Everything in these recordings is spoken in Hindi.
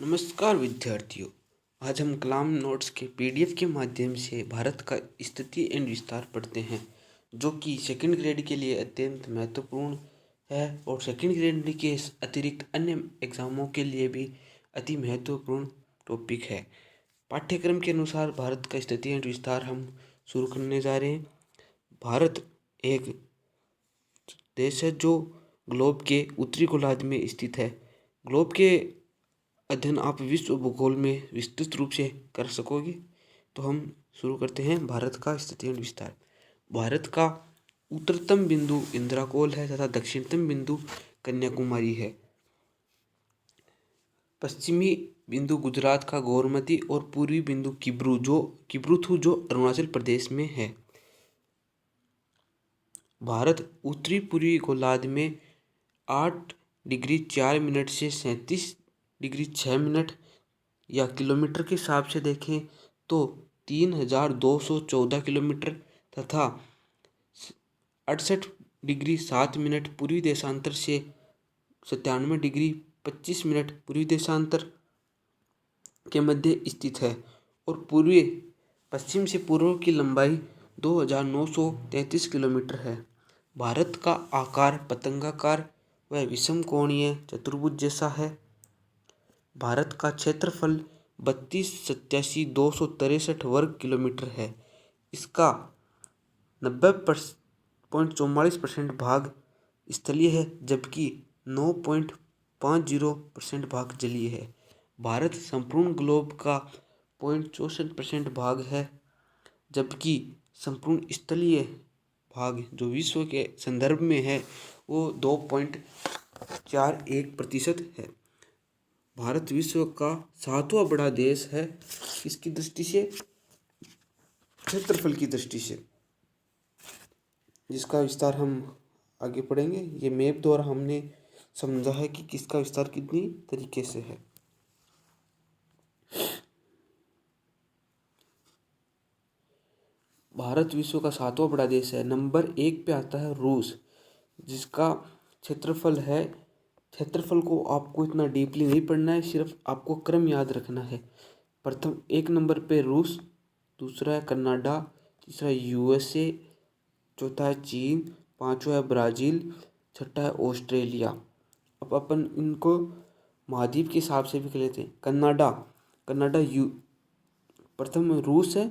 नमस्कार विद्यार्थियों। आज हम कलाम नोट्स के पीडीएफ के माध्यम से भारत का स्थिति एवं विस्तार पढ़ते हैं, जो कि सेकंड ग्रेड के लिए अत्यंत महत्वपूर्ण है और सेकंड ग्रेड के अतिरिक्त अन्य एग्जामों के लिए भी अति महत्वपूर्ण टॉपिक है। पाठ्यक्रम के अनुसार भारत का स्थिति एवं विस्तार हम शुरू करने जा रहे हैं। भारत एक देश है जो ग्लोब के उत्तरी गोलार्ध में स्थित है। ग्लोब के अध्ययन आप विश्व भूगोल में विस्तृत रूप से कर सकोगे। तो हम शुरू करते हैं भारत का स्थिति एवं विस्तार। भारत का उत्तरतम बिंदु इंद्राकोल है तथा दक्षिणतम बिंदु कन्याकुमारी है। पश्चिमी बिंदु गुजरात का गोरमती और पूर्वी बिंदु किब्रुथु जो अरुणाचल प्रदेश में है। भारत उत्तरी पूर्वी गोलार्ध में 8 डिग्री 4 मिनट से 37 डिग्री 6 मिनट या किलोमीटर के हिसाब से देखें तो 3214 किलोमीटर तथा 68 डिग्री 7 मिनट पूर्वी देशांतर से 97 डिग्री 25 मिनट पूर्वी देशांतर के मध्य स्थित है और पूर्वी पश्चिम से पूर्व की लंबाई 2933 किलोमीटर है। भारत का आकार पतंगाकार व विषम कोणीय चतुर्भुज जैसा है। भारत का क्षेत्रफल 32,87,263 वर्ग किलोमीटर है। इसका 90.44% भाग स्थलीय है, जबकि 9.50% भाग जलीय है। भारत संपूर्ण ग्लोब का 0.64% भाग है, जबकि संपूर्ण स्थलीय भाग जो विश्व के संदर्भ में है वो 2.41% है। भारत विश्व का 7वां बड़ा देश है इसकी दृष्टि से, क्षेत्रफल की दृष्टि से, जिसका विस्तार हम आगे पढ़ेंगे। ये मैप द्वारा हमने समझा है कि किसका विस्तार कितनी तरीके से है। भारत विश्व का 7वां बड़ा देश है। नंबर 1 पे आता है रूस, जिसका क्षेत्रफल को आपको इतना डीपली नहीं पढ़ना है, सिर्फ आपको क्रम याद रखना है। प्रथम 1 नंबर पे रूस, दूसरा है कनाडा, तीसरा यूएसए, चौथा है चीन, पांचवा है ब्राज़ील, छठा है ऑस्ट्रेलिया। अब अपन इनको महाद्वीप के हिसाब से भी कर लेते हैं। कनाडा प्रथम रूस है।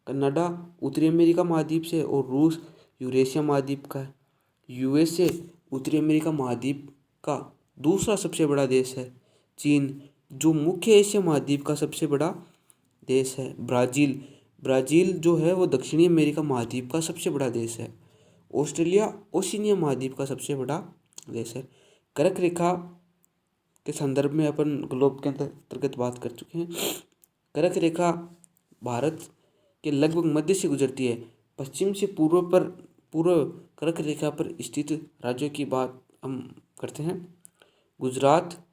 कनाडा उत्तरी अमेरिका महाद्वीप से और रूस यूरेशिया महाद्वीप का है। यूएसए उत्तरी अमेरिका महाद्वीप का दूसरा सबसे बड़ा देश है। चीन जो मुख्य एशिया महाद्वीप का सबसे बड़ा देश है। ब्राज़ील जो है वो दक्षिणी अमेरिका महाद्वीप का सबसे बड़ा देश है। ऑस्ट्रेलिया ओशिनिया महाद्वीप का सबसे बड़ा देश है। कर्क रेखा के संदर्भ में अपन ग्लोब के अंतर्गत बात कर चुके हैं। कर्क रेखा भारत के लगभग मध्य से गुजरती है। पश्चिम से पूर्व कर्क रेखा पर स्थित राज्यों की बात हम करते हैं। गुजरात,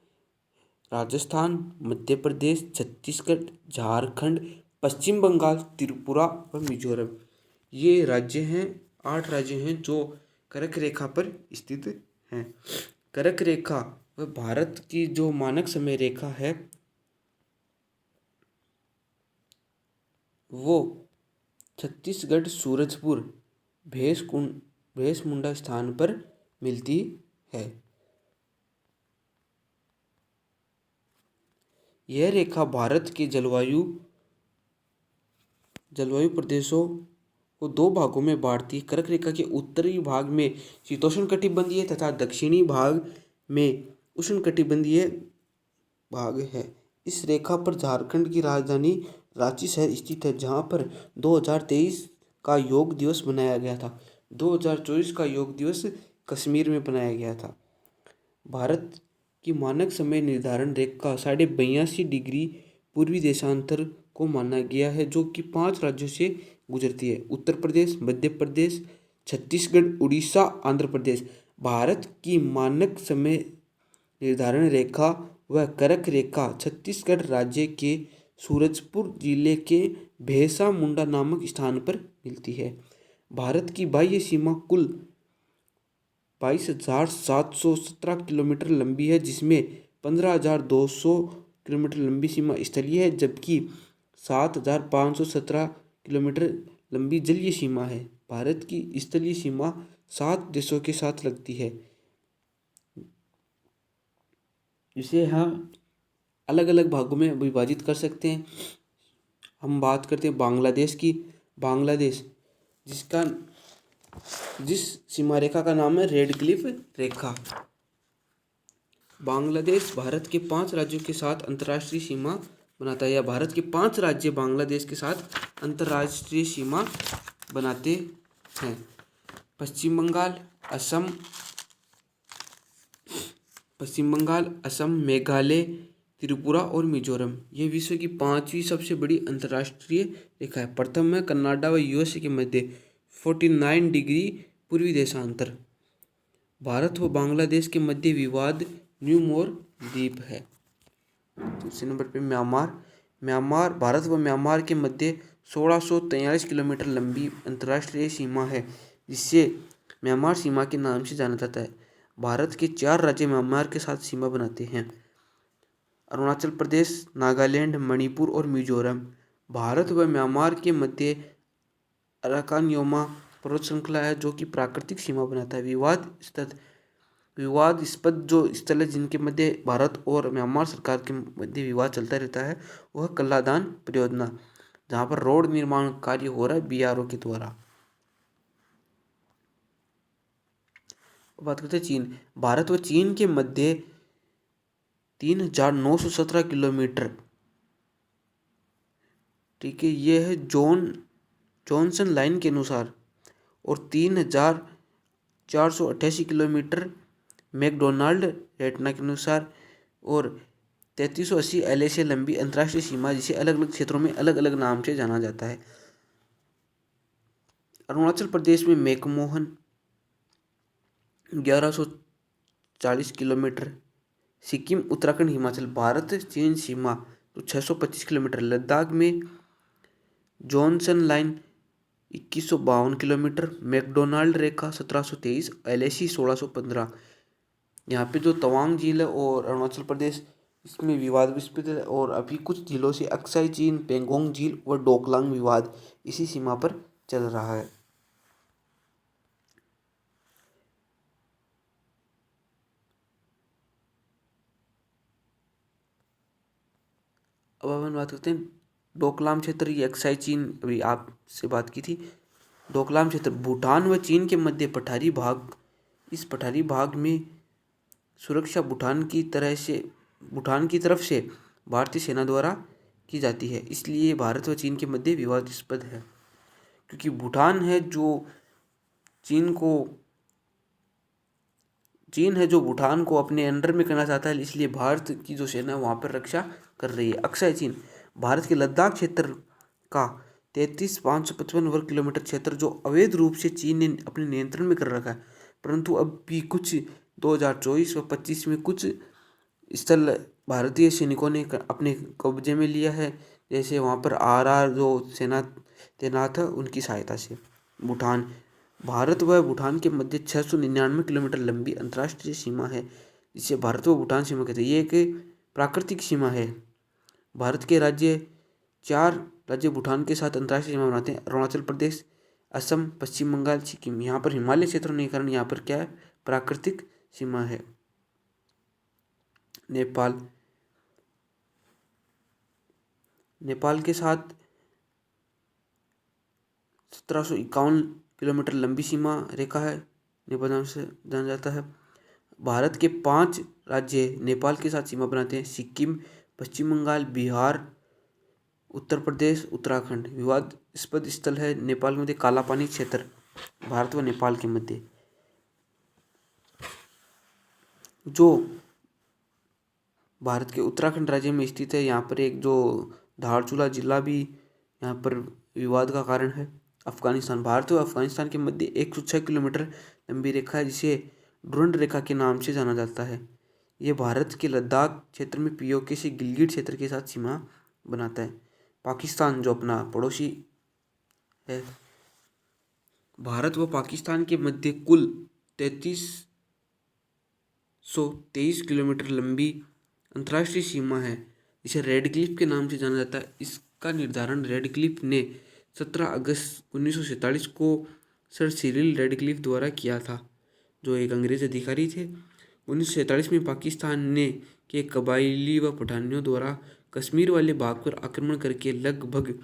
राजस्थान, मध्य प्रदेश, छत्तीसगढ़, झारखंड, पश्चिम बंगाल, त्रिपुरा और मिजोरम। ये राज्य हैं, 8 राज्य हैं जो कर्क रेखा पर स्थित हैं। कर्क रेखा वह भारत की जो मानक समय रेखा है वो छत्तीसगढ़ सूरजपुर भेसमुंडा स्थान पर मिलती है। यह रेखा भारत के जलवायु प्रदेशों को 2 भागों में बांटती है। कर्क रेखा के उत्तरी भाग में शीतोष्णकटिबंधीय तथा दक्षिणी भाग में उष्णकटिबंधीय भाग है। इस रेखा पर झारखंड की राजधानी रांची शहर स्थित है, जहां पर 2023 का योग दिवस मनाया गया था। 2024 का योग दिवस कश्मीर में मनाया गया था। भारत की मानक समय निर्धारण रेखा 82.5 डिग्री पूर्वी देशांतर को माना गया है, जो कि 5 राज्यों से गुजरती है। उत्तर प्रदेश, मध्य प्रदेश, छत्तीसगढ़, उड़ीसा, आंध्र प्रदेश। भारत की मानक समय निर्धारण रेखा व कर्क रेखा छत्तीसगढ़ राज्य के सूरजपुर जिले के भेसा मुंडा नामक स्थान पर मिलती है। भारत की बाह्य सीमा कुल 22,717 किलोमीटर लंबी है, जिसमें 15,200 किलोमीटर लंबी सीमा स्थलीय है, जबकि 7,517 किलोमीटर लंबी जलीय सीमा है। भारत की स्थलीय सीमा 7 देशों के साथ लगती है। इसे हम अलग अलग भागों में विभाजित कर सकते हैं। हम बात करते हैं बांग्लादेश की। बांग्लादेश जिस सीमा रेखा का नाम है रेड क्लिफ रेखा। बांग्लादेश भारत के 5 राज्यों के साथ अंतर्राष्ट्रीय सीमा बनाता है, या भारत के 5 राज्य बांग्लादेश के साथ अंतर्राष्ट्रीय सीमा बनाते हैं। पश्चिम बंगाल, असम, मेघालय, त्रिपुरा और मिजोरम। ये विश्व की 5वीं सबसे बड़ी अंतर्राष्ट्रीय रेखा है। प्रथम है कनाडा व यूएसए के मध्य 49 डिग्री पूर्वी देशांतर। भारत व बांग्लादेश के मध्य विवाद न्यूमोर द्वीप है। दूसरे नंबर पे म्यांमार भारत व म्यांमार के मध्य 1643 किलोमीटर लंबी अंतर्राष्ट्रीय सीमा है, जिससे म्यांमार सीमा के नाम से जाना जाता है। भारत के 4 राज्य म्यांमार के साथ सीमा बनाते हैं: अरुणाचल प्रदेश, नागालैंड, मणिपुर और मिजोरम। भारत व म्यांमार के मध्य अराकान योमा पर्वत श्रृंखला है, जो कि प्राकृतिक सीमा बनाता है। विवादास्पद जो स्थल है जिनके मध्य भारत और म्यांमार सरकार के मध्य विवाद चलता रहता है, वह कल्लादान परियोजना, जहाँ पर रोड निर्माण कार्य हो रहा है बीआरओ के द्वारा। बात करते हैं चीन। भारत व चीन के मध्य 3,917 किलोमीटर, ठीक है, यह है जॉनसन लाइन के अनुसार, और 3,488 किलोमीटर मैकडोनाल्ड रेटना के अनुसार, और 3,380 LA से लंबी अंतर्राष्ट्रीय सीमा, जिसे अलग अलग क्षेत्रों में अलग अलग नाम से जाना जाता है। अरुणाचल प्रदेश में मैकमोहन 1140 किलोमीटर। सिक्किम, उत्तराखंड, हिमाचल, भारत चीन सीमा तो 625 किलोमीटर। लद्दाख में जॉनसन लाइन 2152 किलोमीटर। मैकडोनाल्ड रेखा 1723, LAC 1615। यहाँ पे जो तवांग झील है और अरुणाचल प्रदेश, इसमें विवाद विस्फित है, और अभी कुछ झीलों से अक्साई चीन, पेंगोंग झील व डोकलांग विवाद इसी सीमा पर चल रहा है। अब अपन बात करते हैं डोकलाम क्षेत्र, ये अक्साई चीन, अभी आपसे बात की थी। डोकलाम क्षेत्र भूटान व चीन के मध्य पठारी भाग। इस पठारी भाग में सुरक्षा भूटान की तरफ से भारतीय सेना द्वारा की जाती है, इसलिए भारत व चीन के मध्य विवादास्पद है, क्योंकि भूटान है जो चीन है जो भूटान को अपने अंडर में करना चाहता है, इसलिए भारत की जो सेना है वहाँ पर रक्षा कर रही है। अक्साई चीन भारत के लद्दाख क्षेत्र का 33,555 वर्ग किलोमीटर क्षेत्र, जो अवैध रूप से चीन ने अपने नियंत्रण में कर रखा है, परंतु अब भी कुछ 2024 व 25 में कुछ स्थल भारतीय सैनिकों ने अपने कब्जे में लिया है, जैसे वहाँ पर RR जो सेना तैनात है उनकी सहायता से। भारत व भूटान के मध्य 699 किलोमीटर लंबी अंतर्राष्ट्रीय सीमा है, जिसे भारत व भूटान सीमा कहते हैं। ये एक प्राकृतिक सीमा है। भारत के 4 राज्य भूटान के साथ अंतर्राष्ट्रीय सीमा बनाते हैं: अरुणाचल प्रदेश, असम, पश्चिम बंगाल, सिक्किम। यहाँ पर हिमालय क्षेत्र होने के कारण यहाँ पर क्या है, प्राकृतिक सीमा है। नेपाल के साथ 1751 किलोमीटर लंबी सीमा रेखा है, नेपाल नाम से जाना जाता है। भारत के 5 राज्य नेपाल के साथ सीमा बनाते हैं: सिक्किम, पश्चिम बंगाल, बिहार, उत्तर प्रदेश, उत्तराखंड। विवादास्पद स्थल है नेपाल में काला पानी क्षेत्र, भारत व नेपाल के मध्य, जो भारत के उत्तराखंड राज्य में स्थित है। यहाँ पर एक जो धारचूला जिला भी यहाँ पर विवाद का कारण है। अफगानिस्तान भारत व अफगानिस्तान के मध्य 106 किलोमीटर लंबी रेखा है, जिसे डुरंड रेखा के नाम से जाना जाता है। ये भारत के लद्दाख क्षेत्र में POK से गिलगिट क्षेत्र के साथ सीमा बनाता है। पाकिस्तान जो अपना पड़ोसी है, भारत व पाकिस्तान के मध्य कुल 3323 किलोमीटर लंबी अंतर्राष्ट्रीय सीमा है जिसे रेडक्लिफ के नाम से जाना जाता है, इसका निर्धारण रेडक्लिफ ने 17 अगस्त 1947 को सर सिरिल रेडक्लिफ द्वारा किया था, जो एक अंग्रेज अधिकारी थे। 1947 में पाकिस्तान ने के कबायली व पठानियों द्वारा कश्मीर वाले भाग पर आक्रमण करके लगभग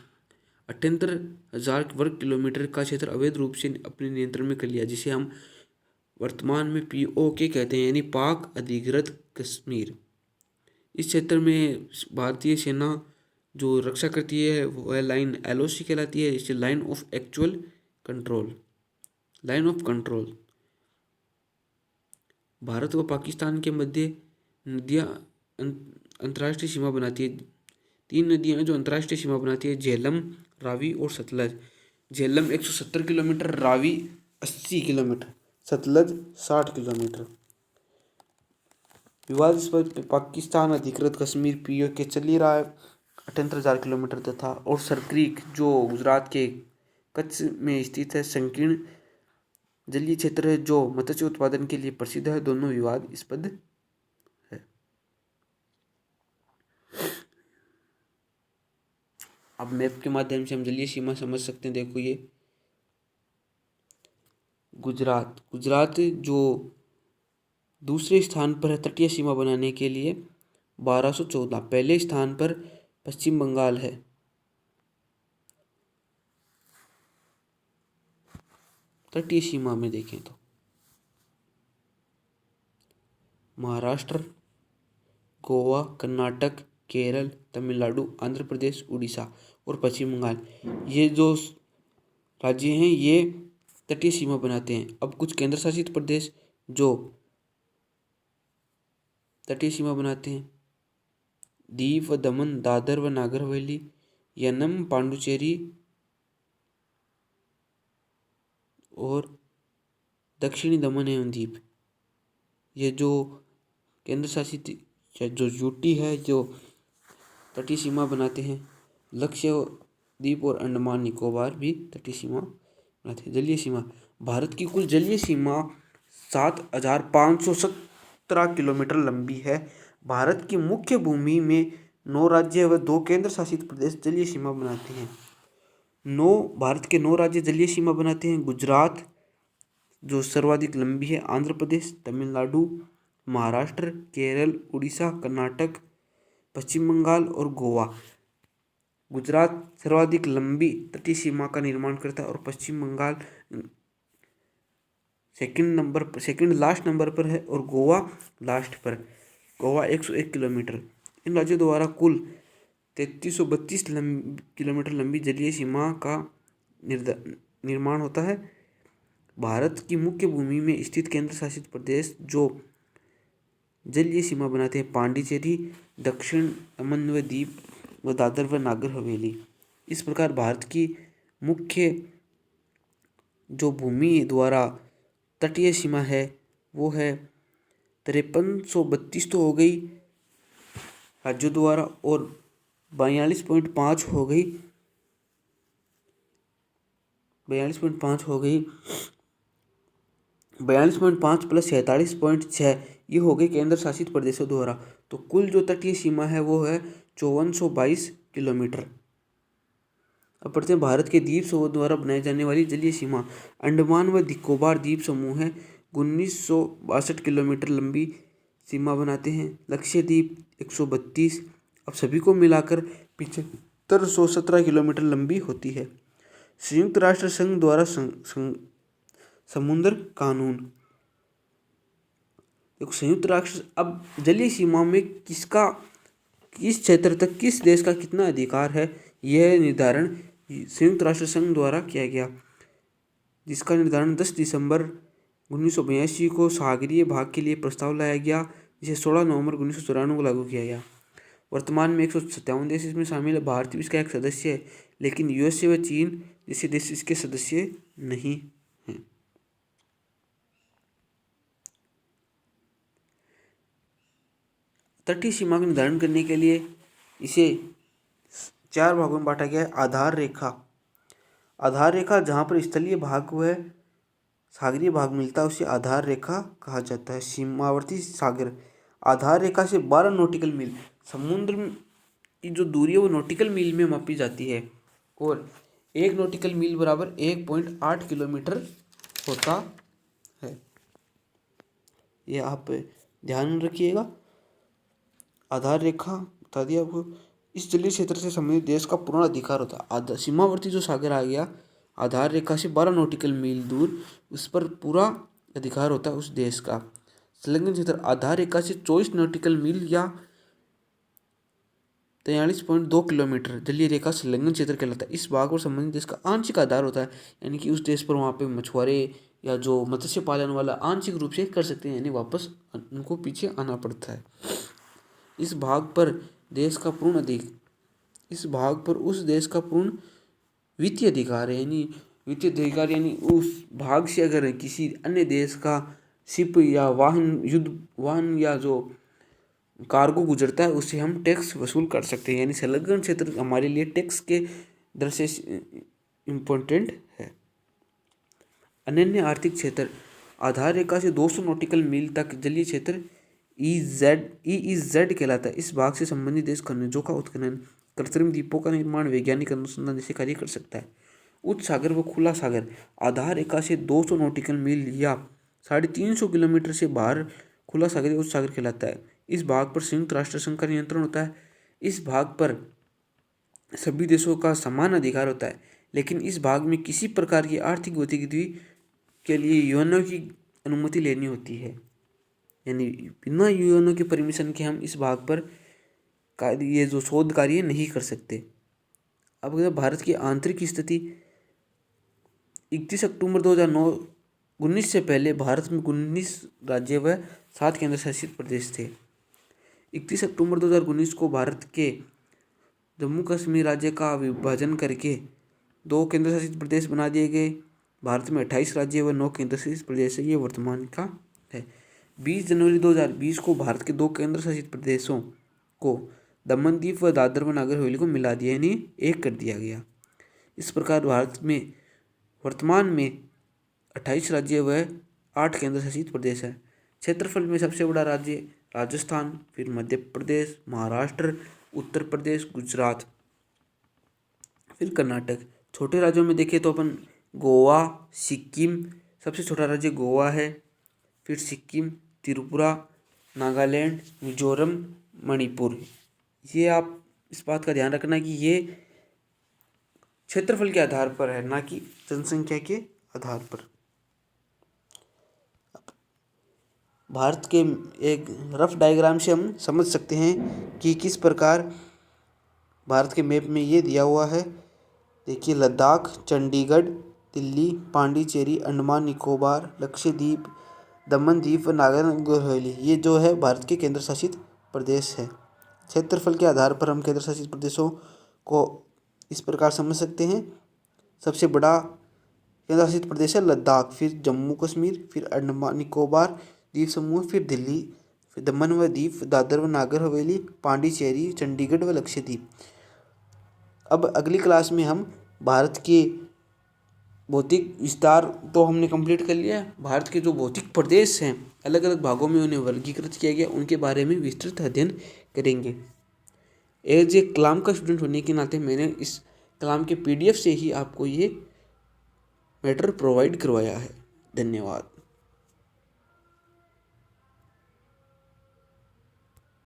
78,000 वर्ग किलोमीटर का क्षेत्र अवैध रूप से अपने नियंत्रण में कर लिया, जिसे हम वर्तमान में POK कहते हैं, यानी पाक अधिकृत कश्मीर। इस क्षेत्र में भारतीय सेना जो रक्षा करती है वह लाइन LOC कहलाती है, जिसे line of actual control, line of control. Bharat व पाकिस्तान के मध्य नदियाँ अंतर्राष्ट्रीय सीमा बनाती है। 3 नदियाँ जो अंतर्राष्ट्रीय सीमा बनाती है, झेलम, रावी और Sutlej. Jhelum 170 kilometre, Ravi 80 kilometre, Sutlej 60 kilometre. विवादास्पद पाकिस्तान अधिकृत कश्मीर POK चल ही रहा है 78,000 किलोमीटर तथा, और सरक्रीक जो गुजरात के कच्छ में स्थित है, संकीर्ण जलीय क्षेत्र है जो मत्स्य उत्पादन के लिए प्रसिद्ध है। दोनों विवादास्पद है। अब मैप के माध्यम से हम जलीय सीमा समझ सकते हैं। देखो ये गुजरात जो दूसरे स्थान पर है तटीय सीमा बनाने के लिए 1214। पहले स्थान पर पश्चिम बंगाल है। तटीय सीमा में देखें तो महाराष्ट्र, गोवा, कर्नाटक, केरल, तमिलनाडु, आंध्र प्रदेश, उड़ीसा और पश्चिम बंगाल, ये जो राज्य हैं ये तटीय सीमा बनाते हैं। अब कुछ केंद्र शासित प्रदेश जो तटीय सीमा बनाते हैं, दीव व दमन, दादर व नागर हवेली, यनम, पांडुचेरी और दक्षिणी दमन एवं दीव, ये जो केंद्र शासित जो UT है जो तटीय सीमा बनाते हैं। लक्षद्वीप और अंडमान निकोबार भी तटीय सीमा बनाते हैं। जलीय सीमा, भारत की कुल जलीय सीमा 7,517 किलोमीटर लंबी है। भारत की मुख्य भूमि में 9 राज्य व 2 केंद्र शासित प्रदेश जलीय सीमा बनाते हैं। भारत के 9 राज्य जलीय सीमा बनाते हैं। गुजरात जो सर्वाधिक लंबी है, आंध्र प्रदेश, तमिलनाडु, महाराष्ट्र, केरल, उड़ीसा, कर्नाटक, पश्चिम बंगाल और गोवा। गुजरात सर्वाधिक लंबी तटीय सीमा का निर्माण करता है और पश्चिम बंगाल सेकंड लास्ट नंबर पर है और गोवा लास्ट पर। गोवा 101 किलोमीटर। इन राज्यों द्वारा कुल 3332 किलोमीटर लंबी जलीय सीमा का निर्माण होता है। भारत की मुख्य भूमि में स्थित केंद्र शासित प्रदेश जो जलीय सीमा बनाते हैं, पांडिचेरी, दक्षिण दमन व दीव व दादर व नागर हवेली। इस प्रकार भारत की मुख्य जो भूमि द्वारा तटीय सीमा है वो है 5332 तो हो गई राज्यों द्वारा, और 42.5 हो गई 42.5 प्लस 47.6 ये हो गई केंद्र शासित प्रदेशों द्वारा। तो कुल जो तटीय सीमा है वो है 5422 किलोमीटर। अब पढ़ते हैं भारत के द्वीप समूह द्वारा बनाई जाने वाली जलीय सीमा। अंडमान व निकोबार द्वीप समूह है 1962 किलोमीटर लंबी सीमा बनाते हैं। लक्षद्वीप 132। अब सभी को मिलाकर 7517 किलोमीटर लंबी होती है। संयुक्त राष्ट्र संघ द्वारा समुद्र कानून। देखो संयुक्त राष्ट्र, अब जलीय सीमा में किस क्षेत्र तक किस देश का कितना अधिकार है यह निर्धारण संयुक्त राष्ट्र संघ द्वारा किया गया, जिसका निर्धारण 10 दिसंबर 1982 को सागरीय भाग के लिए प्रस्ताव लाया गया, जिसे 16 नवंबर 1994 को लागू किया गया। वर्तमान में 157 देश इसमें शामिल है। भारत भी इसका एक सदस्य है, लेकिन USA व चीन जैसे देश इसके सदस्य नहीं हैं। तटीय सीमा का निर्धारण करने के लिए इसे 4 भागों में बांटा गया है। आधार रेखा जहाँ पर स्थलीय भाग व सागरीय भाग मिलता है उसे आधार रेखा कहा जाता है। सीमावर्ती सागर, आधार रेखा से 12 नॉटिकल मील। समुद्र की जो दूरी है वो नॉटिकल मील में मापी जाती है और 1 नॉटिकल मील बराबर 1.8 किलोमीटर होता है। ये आप ध्यान रखिएगा। आधार रेखा बता दिया आपको। इस जलीय क्षेत्र से संबंधित देश का पूर्ण अधिकार होता है। सीमावर्ती जो सागर आ गया, आधार रेखा से 12 नॉटिकल मील दूर, उस पर पूरा अधिकार होता है उस देश का। संलग्न क्षेत्र आधार रेखा से 24 नॉटिकल मील या 43.2 किलोमीटर जलीय रेखा संलग्न क्षेत्र कहलाता है। इस भाग और संबंधित देश का आंशिक आधार होता है, यानी कि उस देश पर वहाँ पे मछुआरे या जो मत्स्य पालन वाला आंशिक रूप से कर सकते हैं, यानी वापस उनको पीछे आना पड़ता है। इस भाग पर देश का पूर्ण अधिकार, इस भाग पर उस देश का पूर्ण वित्तीय अधिकार है, यानी वित्तीय अधिकार यानी उस भाग से अगर किसी अन्य देश का शिप या वाहन, युद्ध वाहन या जो कार्गो गुजरता है उससे हम टैक्स वसूल कर सकते हैं, यानी संलग्न क्षेत्र हमारे लिए टैक्स के दर से इम्पोर्टेंट है। अनन्य आर्थिक क्षेत्र आधार रेखा से 200 नॉटिकल मील तक जलीय क्षेत्र EEZ कहलाता है। इस भाग से संबंधित देश खनिजों का उत्खनन, कृत्रिम द्वीपों का निर्माण, वैज्ञानिक अनुसंधान जैसे कार्य कर सकता है। उच्च सागर व खुला सागर आधार रेखा से 200 नॉटिकल मील या 350 किलोमीटर से बाहर खुला सागर उच्च सागर कहलाता है। इस भाग पर संयुक्त राष्ट्र संघ का नियंत्रण होता है। इस भाग पर सभी देशों का समान अधिकार होता है, लेकिन इस भाग में किसी प्रकार की आर्थिक गतिविधि के लिए यूएनओ की अनुमति लेनी होती है, यानी बिना यूएनओ के परमिशन के हम इस भाग पर ये जो शोध कार्य नहीं कर सकते। अब अगर भारत की आंतरिक स्थिति 31 अक्टूबर 2019 से पहले भारत में 19 राज्य व 7 केंद्र शासित प्रदेश थे। 31 अक्टूबर 2019 को भारत के जम्मू कश्मीर राज्य का विभाजन करके 2 केंद्र शासित प्रदेश बना दिए गए। भारत में 28 राज्य व 9 केंद्र शासित प्रदेश है, ये वर्तमान का है। 20 जनवरी 2020 को भारत के 2 केंद्र शासित प्रदेशों को दमन दीव व दादर व नागर हवेली को मिला दिया, यानी एक कर दिया गया। इस प्रकार भारत में वर्तमान में 28 राज्य व 8 केंद्र शासित प्रदेश है। क्षेत्रफल में सबसे बड़ा राज्य राजस्थान, फिर मध्य प्रदेश, महाराष्ट्र, उत्तर प्रदेश, गुजरात, फिर कर्नाटक। छोटे राज्यों में देखें तो अपन गोवा, सिक्किम, सबसे छोटा राज्य गोवा है, फिर सिक्किम, त्रिपुरा, नागालैंड, मिजोरम, मणिपुर। ये आप इस बात का ध्यान रखना कि ये क्षेत्रफल के आधार पर है, ना कि जनसंख्या के आधार पर। भारत के एक रफ डायग्राम से हम समझ सकते हैं कि किस प्रकार भारत के मैप में ये दिया हुआ है। देखिए, लद्दाख, चंडीगढ़, दिल्ली, पांडिचेरी, अंडमान निकोबार, लक्षद्वीप, दमन द्वीप व नागर हवेली, ये जो है भारत के केंद्र शासित प्रदेश है। क्षेत्रफल के आधार पर हम केंद्र शासित प्रदेशों को इस प्रकार समझ सकते हैं। सबसे बड़ा केंद्र शासित प्रदेश है लद्दाख, फिर जम्मू कश्मीर, फिर अंडमान निकोबार द्वीप समूह, फिर दिल्ली, फिर दमन व दीव, दादर व नागर हवेली, पांडिचेरी, चंडीगढ़ व लक्षद्वीप। अब अगली क्लास में हम भारत के भौतिक विस्तार तो हमने कंप्लीट कर लिया है। भारत के जो भौतिक प्रदेश हैं, अलग अलग भागों में उन्हें वर्गीकृत किया गया, उनके बारे में विस्तृत अध्ययन करेंगे। एज ए कलाम का स्टूडेंट होने के नाते मैंने इस कलाम के PDF से ही आपको ये मैटर प्रोवाइड करवाया है। धन्यवाद।